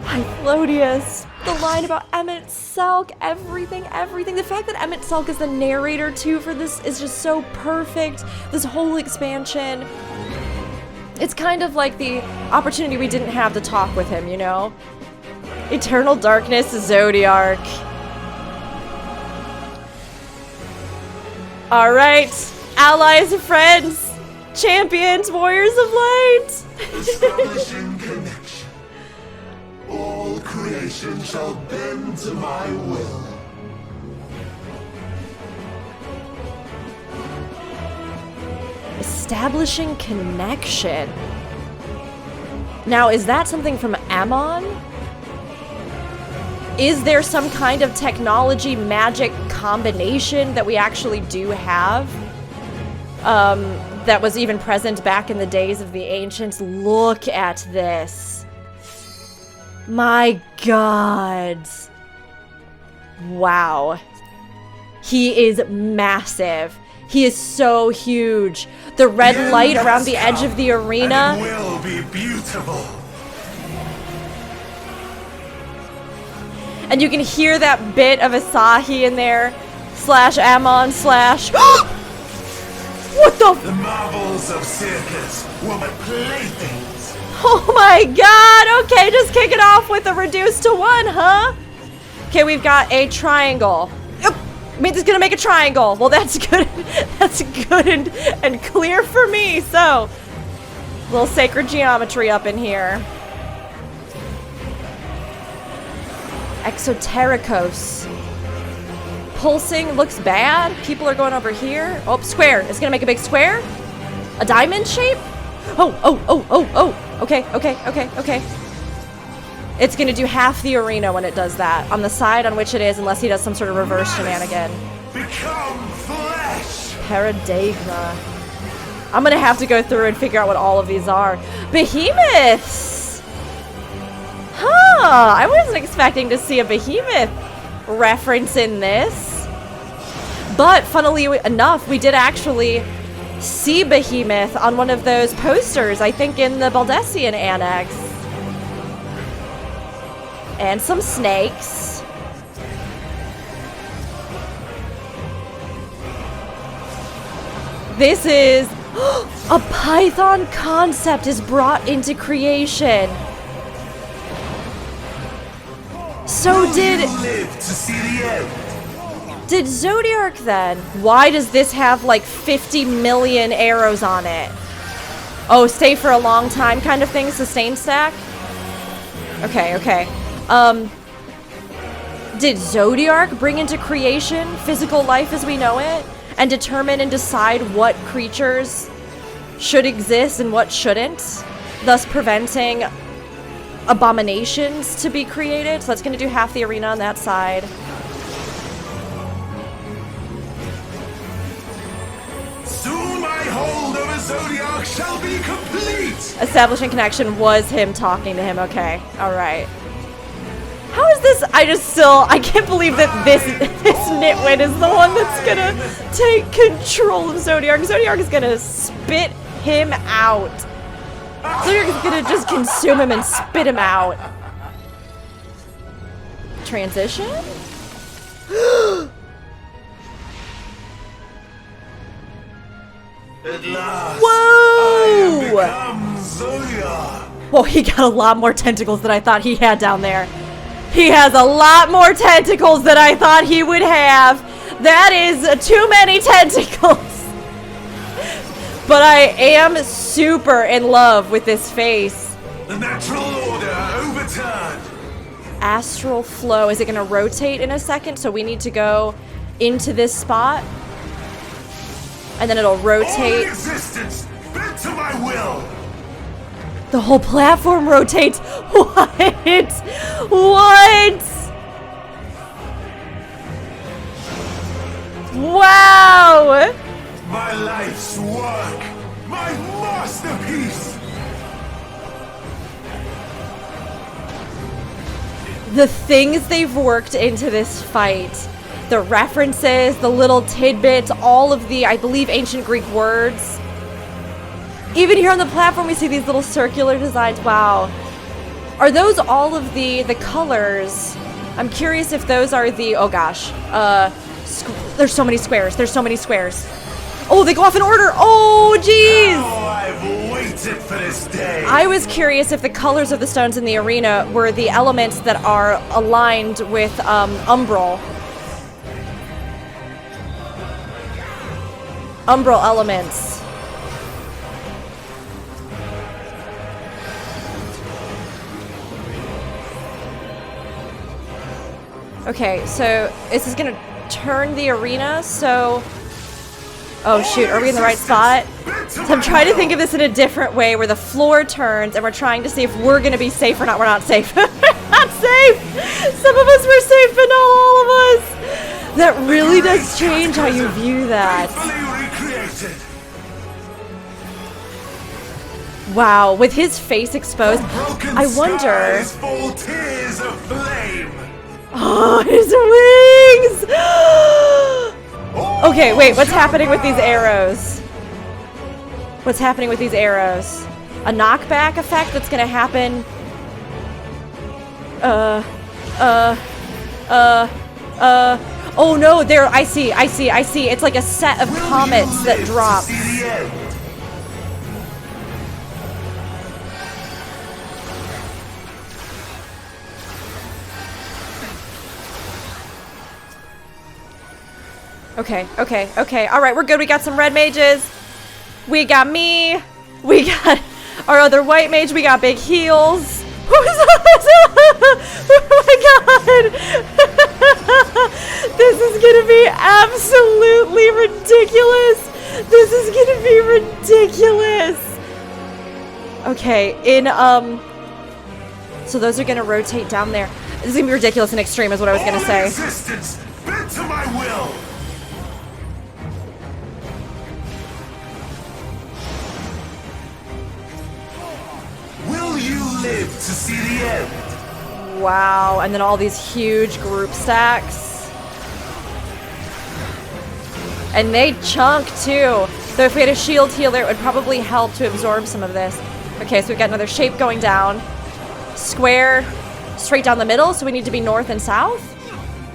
Hythlodius. The line about Emmett Selk, everything. The fact that Emmett Selk is the narrator too for this is just so perfect. This whole expansion. It's kind of like the opportunity we didn't have to talk with him, you know? Eternal Darkness, Zodiark. All right, allies, friends, champions, warriors of light. Establishing connection. All creation shall bend to my will. Establishing connection. Now, is that something from Ammon? Is there some kind of technology magic combination that we actually do have? That was even present back in the days of the ancients? Look at this. My God. Wow. He is massive. He is so huge. The red light around the edge of the arena. And it will be beautiful. And you can hear that bit of Asahi in there, slash Amon, slash... What the... The marvels of circus were my playthings. Oh my god! Okay, just kick it off with a reduced to 1, huh? Okay, we've got a triangle. Yep. I mean, it's gonna make a triangle. Well, that's good. That's good and clear for me. So, little sacred geometry up in here. Exotericos. Pulsing looks bad. People are going over here. Oh, square. It's gonna make a big square. A diamond shape. Oh. Okay. It's gonna do half the arena when it does that. On the side on which it is, unless he does some sort of reverse shenanigan. Become flesh. Paradigma. I'm gonna have to go through and figure out what all of these are. Behemoths! Huh, I wasn't expecting to see a behemoth reference in this. But funnily enough, we did actually see behemoth on one of those posters, I think in the Baldessian annex. And some snakes. This is a Python concept is brought into creation. So did Zodiark then? Why does this have like 50 million arrows on it? Oh, stay for a long time kind of thing, sustain stack? Okay. Did Zodiark bring into creation physical life as we know it? And determine and decide what creatures should exist and what shouldn't? Thus preventing abominations to be created? So that's going to do half the arena on that side. Soon my hold of a Zodiark shall be complete! Establishing connection was him talking to him. Okay. Alright. How is this? I can't believe that this nitwit is the one that's gonna take control of Zodiark. Zodiark is gonna spit him out. Zodiark is gonna just consume him and spit him out. Transition? At last, Whoa! I have become Zodiark. Well, he got a lot more tentacles than I thought he had down there. He has a lot more tentacles than I thought he would have. That is too many tentacles. But I am super in love with this face. The natural order overturned. Astral flow. Is it going to rotate in a second? So we need to go into this spot. And then it'll All rotate. existence bent to my will. The whole platform rotates. What? What? Wow! My life's work. My masterpiece. The things they've worked into this fight. The references, the little tidbits, all of the, I believe, ancient Greek words. Even here on the platform, we see these little circular designs. Wow. Are those all of the colors? I'm curious if those are the, oh gosh. There's so many squares. There's so many squares. Oh, they go off in order. Oh, jeez. Oh, I've waited for this day. I was curious if the colors of the stones in the arena were the elements that are aligned with umbral. Umbral elements. Okay, so this is gonna turn the arena, so... Oh shoot, are we in the right spot? So I'm trying to think of this in a different way, where the floor turns, and we're trying to see if we're gonna be safe or not. We're not safe. We're not safe! Some of us were safe, but not all of us! That really does change how you view that. Wow, with his face exposed, I wonder... Oh, his wings! Okay, wait, what's happening with these arrows? What's happening with these arrows? A knockback effect that's gonna happen? Oh no, there, I see. It's like a set of comets that drop. Okay. All right, we're good. We got some red mages. We got me. We got our other white mage. We got big heals. Oh my god! This is gonna be absolutely ridiculous. This is gonna be ridiculous. Okay, so those are gonna rotate down there. This is gonna be ridiculous and extreme is what I was gonna say. Resistance, bend to my will. Will you live to see the end? Wow, and then all these huge group stacks. And they chunk too. So if we had a shield healer, it would probably help to absorb some of this. Okay, so we've got another shape going down. Square straight down the middle, so we need to be north and south?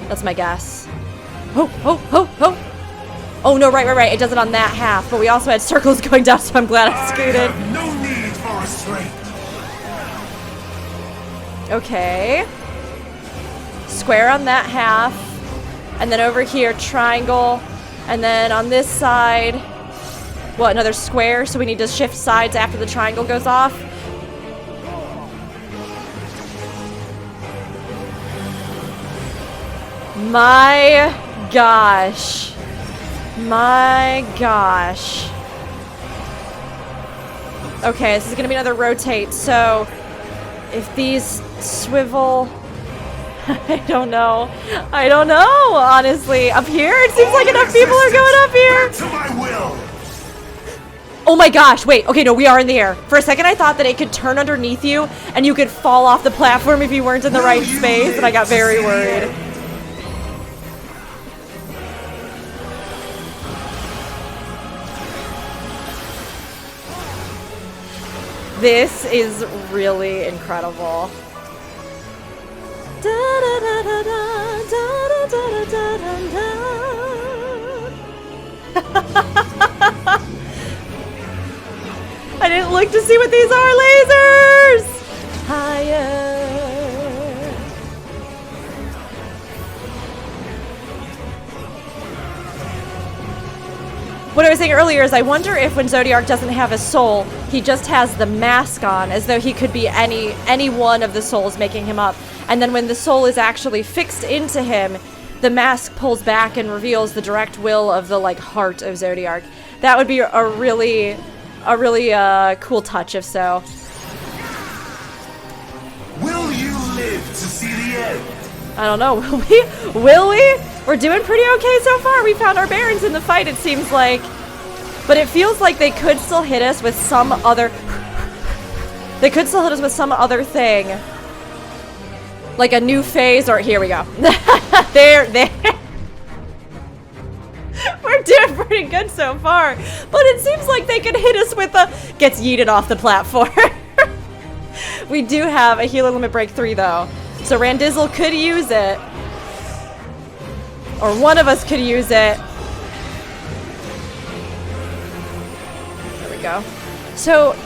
That's my guess. Oh no, right. It does it on that half, but we also had circles going down, so I'm glad I scooted. I have no need for restraint. Okay. Square on that half. And then over here, triangle. And then on this side, what, another square? So we need to shift sides after the triangle goes off. My gosh. Okay, this is gonna be another rotate, so if these swivel, I don't know, honestly. Up here, it seems like enough people are going up here. To my will. Oh my gosh, wait, okay, no, we are in the air. For a second, I thought that it could turn underneath you and you could fall off the platform if you weren't in the right space, and I got very worried. This is really incredible. I didn't look to see what these are. Lasers! Higher. What I was saying earlier is I wonder if when Zodiark doesn't have a soul, he just has the mask on, as though he could be any one of the souls making him up. And then when the soul is actually fixed into him, the mask pulls back and reveals the direct will of the heart of Zodiark. That would be a really cool touch, if so. Will you live to see the end? I don't know. Will we? We're doing pretty okay so far. We found our bearings in the fight, it seems like. But it feels like they could still hit us with some other... They could still hit us with some other thing. Like a new phase, or... Here we go. There. We're doing pretty good so far. But it seems like they could hit us with a... Gets yeeted off the platform. We do have a healer limit break 3, though. So Randizzle could use it. Or one of us could use it. There we go. So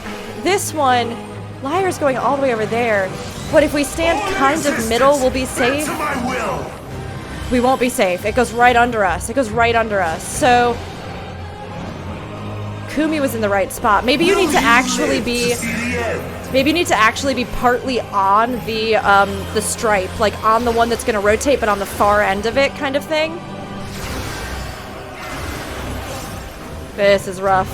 this one, Liar's going all the way over there. But if we stand kind of middle, we'll be safe. We won't be safe. It goes right under us. So Kumi was in the right spot. Maybe you need to actually be... Maybe you need to actually be partly on the stripe, like on the one that's going to rotate, but on the far end of it, kind of thing. This is rough.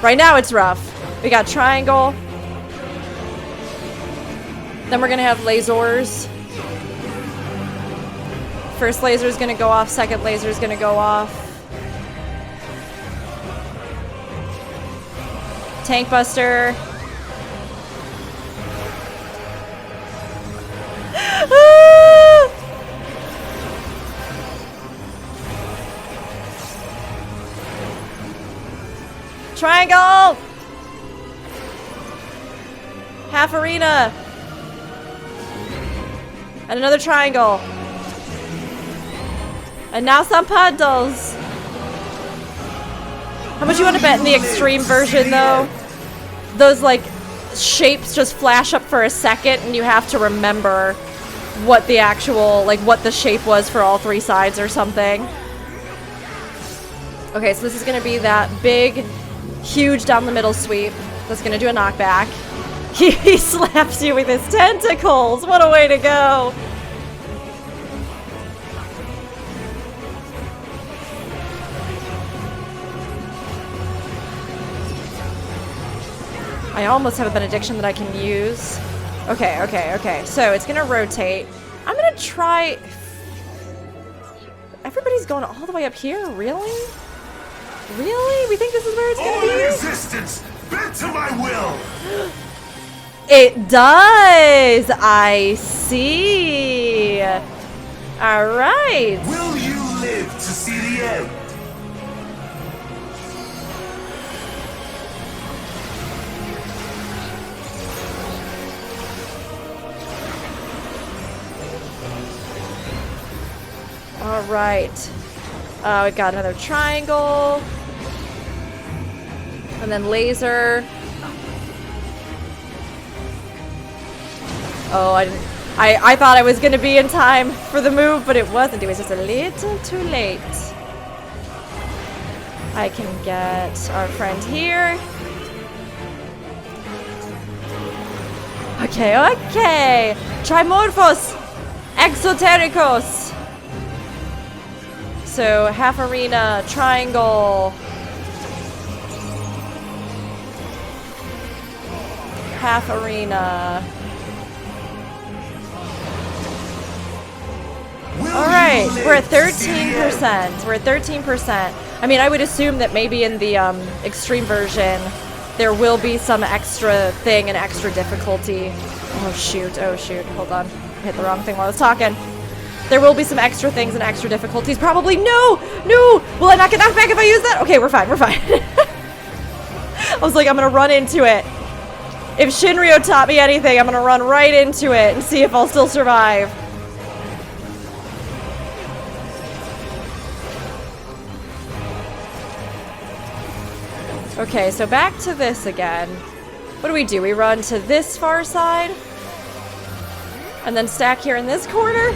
Right now, it's rough. We got triangle. Then we're going to have lasers. First laser is going to go off. Second laser is going to go off. Tank Buster. Triangle! Half arena! And another triangle. And now some puddles. How much you want to bet in the extreme version, though? Those, like, shapes just flash up for a second, and you have to remember what the actual, like, what the shape was for all three sides or something. Okay, so this is going to be that big, huge down the middle sweep. That's going to do a knockback. He slaps you with his tentacles. What a way to go. I almost have a benediction that I can use. Okay. So it's gonna rotate. I'm gonna try... Everybody's going all the way up here? Really? Really? We think this is where it's gonna be? Resistance! Bend to my will! It does! I see! Alright! Will you live to see the end? Alright. We've got another triangle. And then laser. Oh, I thought I was gonna be in time for the move, but it wasn't. It was just a little too late. I can get our friend here. Okay. Trimorphos Exotericos. So, half arena, triangle. Half arena. Alright, we're at 13%. We're at 13%. I mean, I would assume that maybe in the extreme version, there will be some extra thing and extra difficulty. Oh shoot, hold on. I hit the wrong thing while I was talking. There will be some extra things and extra difficulties. Probably. No! Will I not get knocked back if I use that? Okay, we're fine. I was like, I'm gonna run into it. If Shinryu taught me anything, I'm gonna run right into it and see if I'll still survive. Okay, so back to this again. What do? We run to this far side? And then stack here in this corner?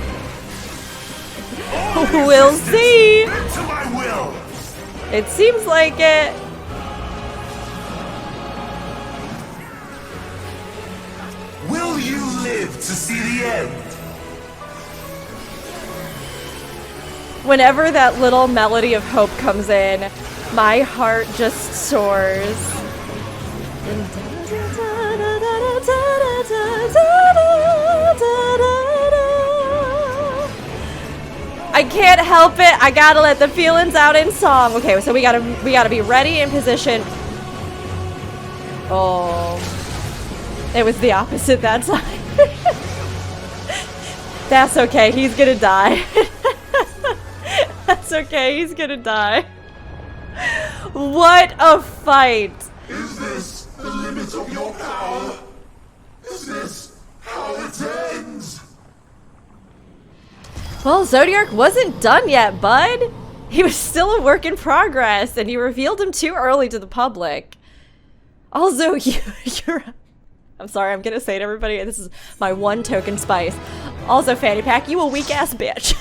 We'll see! To my will! It seems like it. Will you live to see the end? Whenever that little melody of hope comes in, my heart just soars. I can't help it. I gotta let the feelings out in song. Okay, so we gotta be ready in position. Oh, it was the opposite that time. That's okay. He's gonna die. That's okay. He's gonna die. What a fight! Is this the limit of your power? Is this how it ends? Well, Zodiark wasn't done yet, bud. He was still a work in progress, and you revealed him too early to the public. Also, you're... I'm sorry, I'm gonna say it to everybody. This is my one token spice. Also, Fanny Pack, you a weak-ass bitch.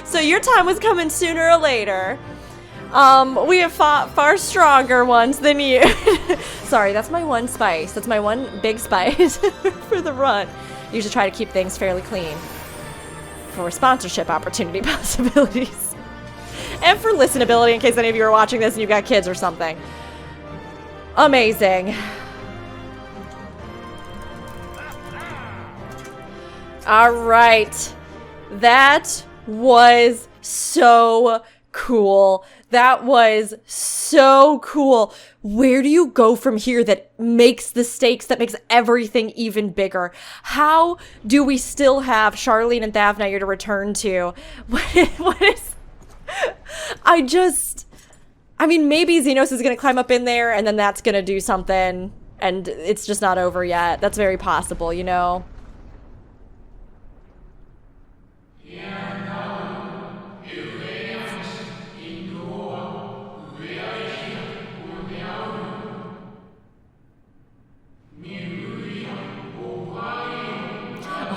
So your time was coming sooner or later. We have fought far stronger ones than you. Sorry, that's my one spice. That's my one big spice for the run. You should try to keep things fairly clean for sponsorship opportunity possibilities. And for listenability, in case any of you are watching this and you've got kids or something. Amazing. All right. That was so cool. That was so cool. Where do you go from here that makes the stakes, that makes everything even bigger? How do we still have Charlene and Thavnair to return to? What is... I mean, maybe Xenos is gonna climb up in there and then that's gonna do something and it's just not over yet. That's very possible, you know?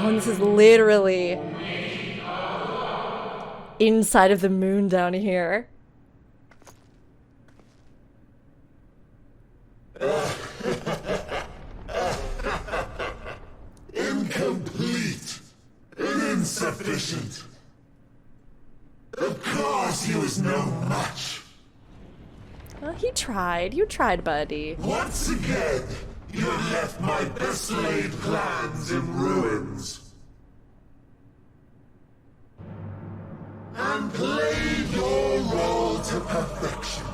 Oh, and this is literally inside of the moon down here. Incomplete and insufficient. Of course he was no match. Well, he tried. You tried, buddy. Once again, you have left my best laid plans in ruins. And played your role to perfection.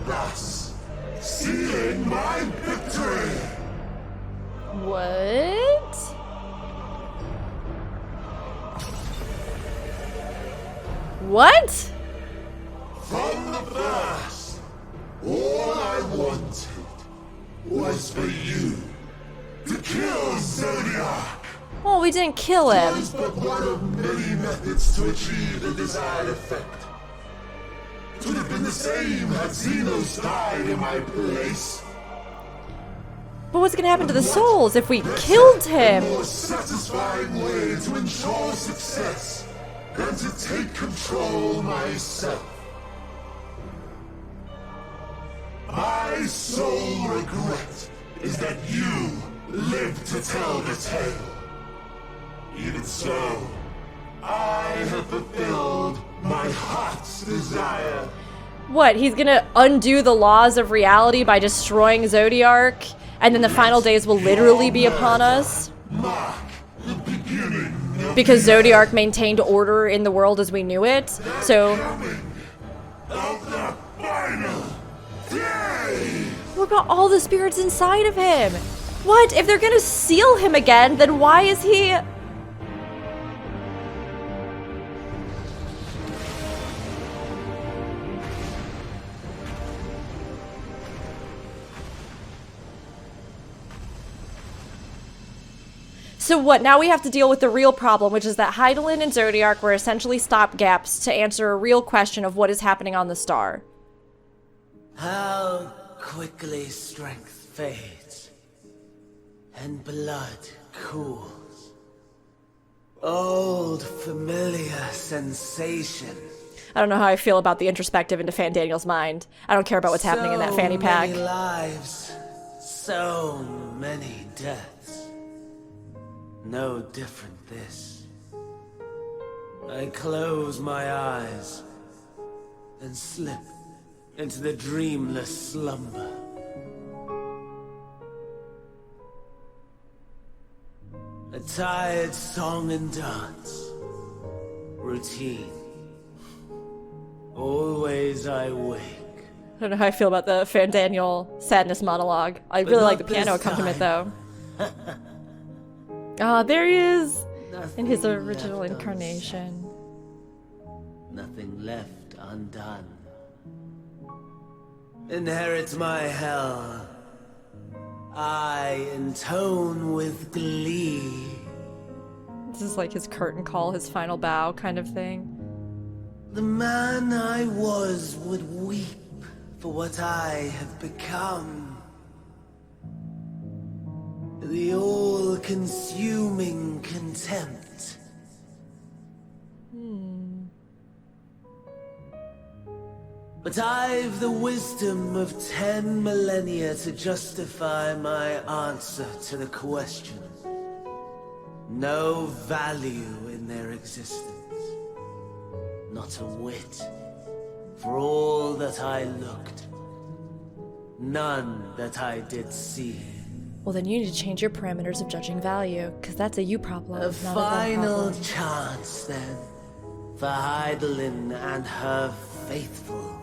Thus, sealing my victory. What? What? From the first, all I wanted was for you to kill Zodiac. Well, we didn't kill him. It was but one of many methods to achieve the desired effect. It would have been the same had Xenos died in my place. But what's gonna happen to the souls if we killed him? A more satisfying way to ensure success than to take control myself. My sole regret is that you lived to tell the tale. Even so, I have fulfilled my heart's desire. What, he's gonna undo the laws of reality by destroying Zodiark? And then the final days will literally be upon us? Mark the beginning of Because Zodiark maintained order in the world as we knew it? So, coming of the final day. what about all the spirits inside of him? What? If they're gonna seal him again, then why is he... So what, now we have to deal with the real problem, which is that Hydaelyn and Zodiark were essentially stopgaps to answer a real question of what is happening on the star. How quickly strength fades and blood cools. Old familiar sensation. I don't know how I feel about the introspective into Fan Daniel's mind. I don't care about what's happening in that fanny pack. So many lives, so many deaths. No different this. I close my eyes and slip into the dreamless slumber. A tired song and dance. Routine. Always I wake. I don't know how I feel about the Fan Daniel sadness monologue. I really like the piano accompaniment though. Ah, there he is! In his original incarnation. Nothing left undone. Inherit my hell. I intone with glee. This is like his curtain call, his final bow kind of thing. The man I was would weep for what I have become. The all-consuming contempt. But I've the wisdom of 10 millennia to justify my answer to the question. No value in their existence. Not a whit. For all that I looked. None that I did see. Well, then you need to change your parameters of judging value, because that's a you problem, A not a them final problem. chance, then, for Hydaelyn and her faithful.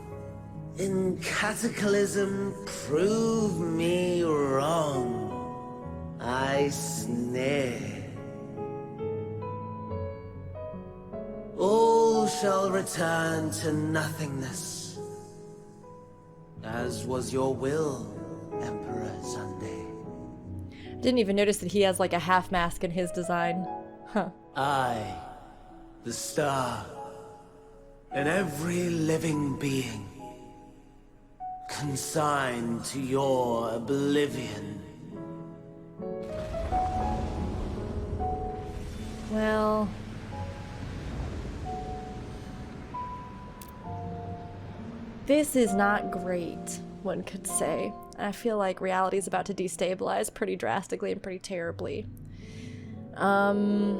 In Cataclysm, prove me wrong. I snare. All shall return to nothingness. As was your will, Emperor Sunday. Didn't even notice that he has like a half mask in his design. Huh. I, the star, and every living being, consigned to your oblivion. Well... this is not great, one could say. I feel like reality is about to destabilize pretty drastically and pretty terribly. But,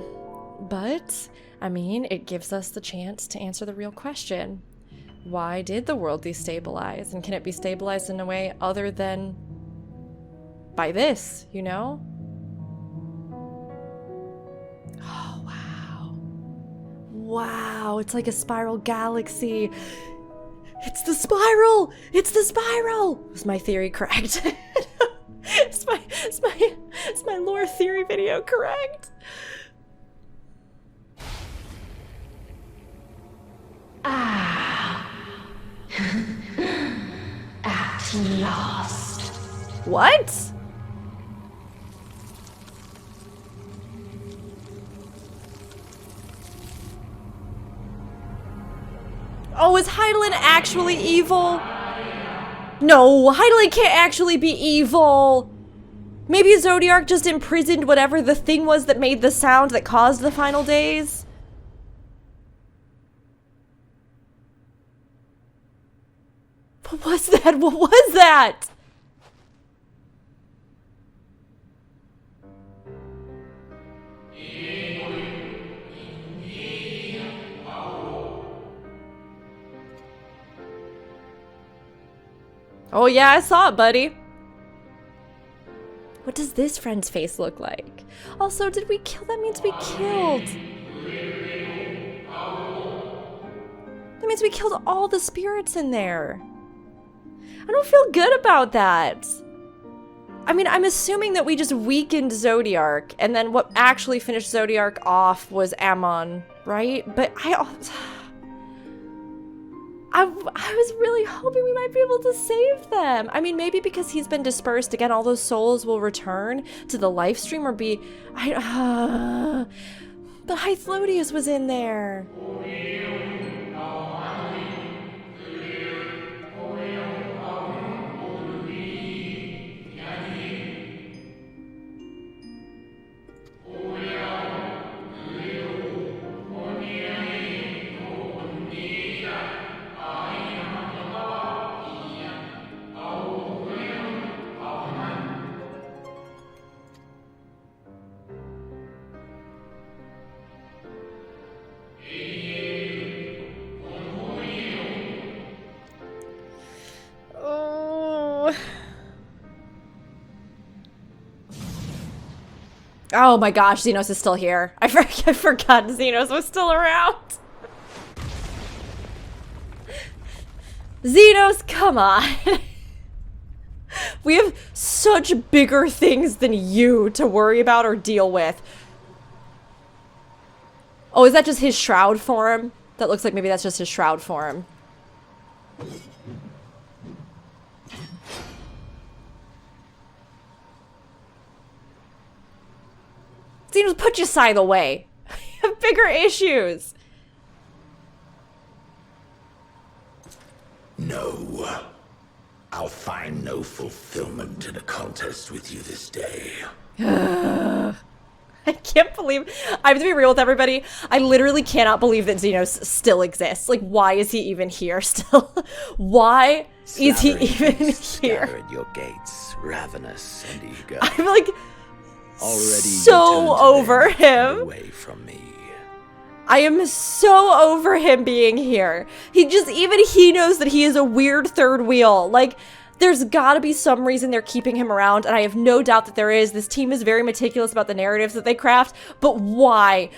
I mean, it gives us the chance to answer the real question. Why did the world destabilize? And can it be stabilized in a way other than by this, you know? Oh, wow. Wow, it's like a spiral galaxy. It's the spiral! It's the spiral! Was my theory correct? Is my lore theory video correct? Ah. At last. What? Oh, is Hydaelyn actually evil? No, Hydaelyn can't actually be evil. Maybe Zodiark just imprisoned whatever the thing was that made the sound that caused the final days. What was that? What was that? Oh yeah, I saw it, buddy. What does this friend's face look like? Also, did we kill? That means we killed. That means we killed all the spirits in there. I don't feel good about that. I mean, I'm assuming that we just weakened Zodiark, and then what actually finished Zodiark off was Ammon, right? But I was really hoping we might be able to save them. I mean, maybe because he's been dispersed again, all those souls will return to the live stream or be... but Hythlodius was in there. Oh my gosh, Xenos is still here. I forgot Xenos was still around. Xenos, come on. We have such bigger things than you to worry about or deal with. Oh, is that just his shroud form? That looks like maybe that's just his shroud form. Xenos, put your side away. You have bigger issues. No. I'll find no fulfillment in a contest with you this day. I can't believe... I have to be real with everybody. I literally cannot believe that Xenos still exists. Like, why is he even here still? Why is he even here? Scour at your gates, ravenous and eager. I'm like... Already so over him. Away from me. I am so over him being here. Even he knows that he is a weird third wheel. Like, there's gotta be some reason they're keeping him around, and I have no doubt that there is. This team is very meticulous about the narratives that they craft, but why?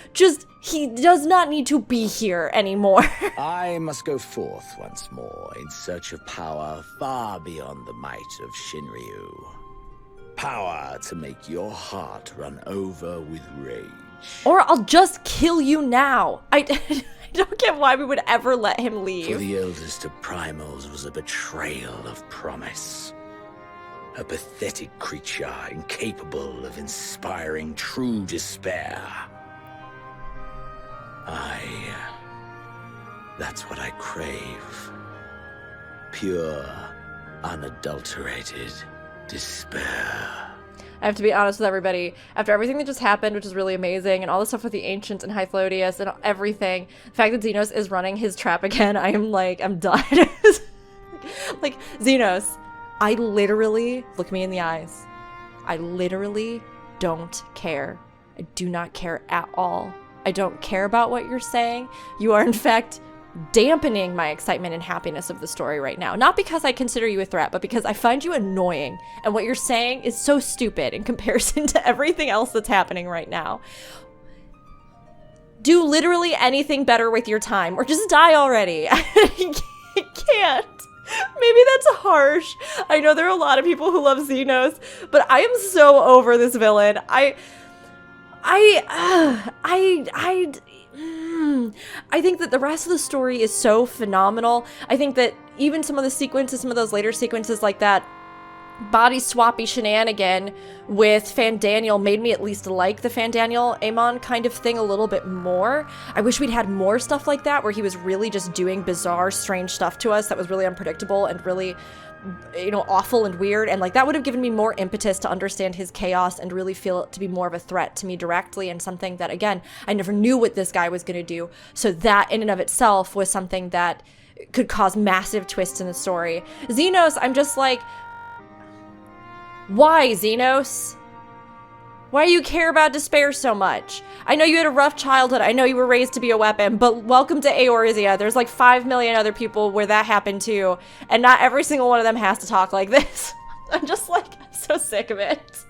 He does not need to be here anymore. I must go forth once more in search of power far beyond the might of Shinryu. Power to make your heart run over with rage. Or I'll just kill you now. I don't get why we would ever let him For leave. the eldest of primals was a betrayal of promise. A pathetic creature incapable of inspiring true despair. That's what I crave. Pure, unadulterated despair. I have to be honest with everybody. After everything that just happened, which is really amazing, and all the stuff with the Ancients and HYTH and everything, the fact that Xenos is running his trap again, I am like, I'm done. Like, Xenos, I literally, look me in the eyes, I literally don't care. I do not care at all. I don't care about what you're saying. You are, in fact, dampening my excitement and happiness of the story right now. Not because I consider you a threat, but because I find you annoying. And what you're saying is so stupid in comparison to everything else that's happening right now. Do literally anything better with your time, or just die already. I can't. Maybe that's harsh. I know there are a lot of people who love Xenos, but I am so over this villain. I think that the rest of the story is so phenomenal. I think that even some of the sequences, some of those later sequences like that body swappy shenanigan with Fandaniel made me at least like the Fandaniel Amon kind of thing a little bit more. I wish we'd had more stuff like that where he was really just doing bizarre, strange stuff to us that was really unpredictable and really, you know, awful and weird, and like that would have given me more impetus to understand his chaos and really feel it to be more of a threat to me directly, and something that, again, I never knew what this guy was going to do, so that in and of itself was something that could cause massive twists in the story. Xenos, I'm just like, why, Xenos? Why do you care about despair so much? I know you had a rough childhood. I know you were raised to be a weapon, but welcome to Eorzea. There's like 5 million other people where that happened too, and not every single one of them has to talk like this. I'm just like, I'm so sick of it.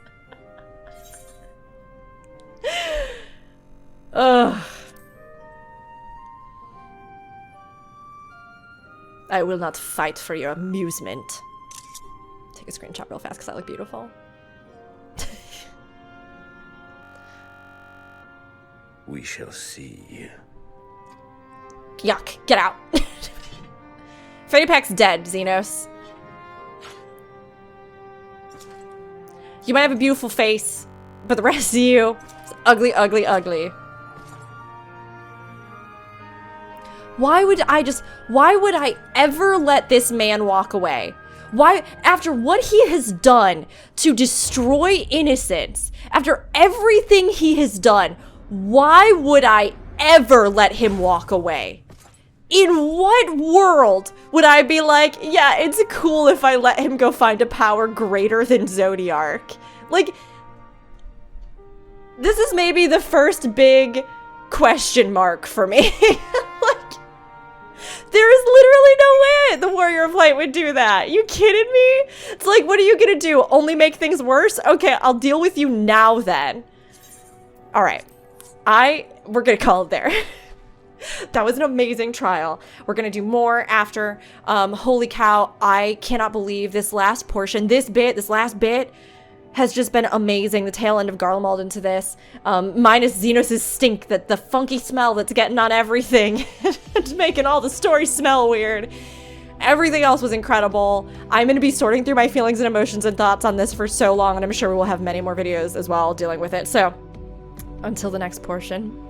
Ugh. I will not fight for your amusement. Take a screenshot real fast because I look beautiful. We shall see. Yuck, get out. Fanny Pack's dead, Xenos. You might have a beautiful face, but the rest of you is ugly, ugly, ugly. Why would I ever let this man walk away? Why, after what he has done to destroy innocence, after everything he has done, why would I ever let him walk away? In what world would I be like, yeah, it's cool if I let him go find a power greater than Zodiark? Like, this is maybe the first big question mark for me. Like, there is literally no way the Warrior of Light would do that. You kidding me? It's like, what are you gonna do? Only make things worse? Okay, I'll deal with you now then. All right. We're gonna call it there. That was an amazing trial. We're gonna do more after. Holy cow, I cannot believe this last portion, this last bit has just been amazing. The tail end of Garlemald into this, minus Xenos' stink, the funky smell that's getting on everything. It's making all the stories smell weird. Everything else was incredible. I'm gonna be sorting through my feelings and emotions and thoughts on this for so long, and I'm sure we will have many more videos as well dealing with it. So, until the next portion,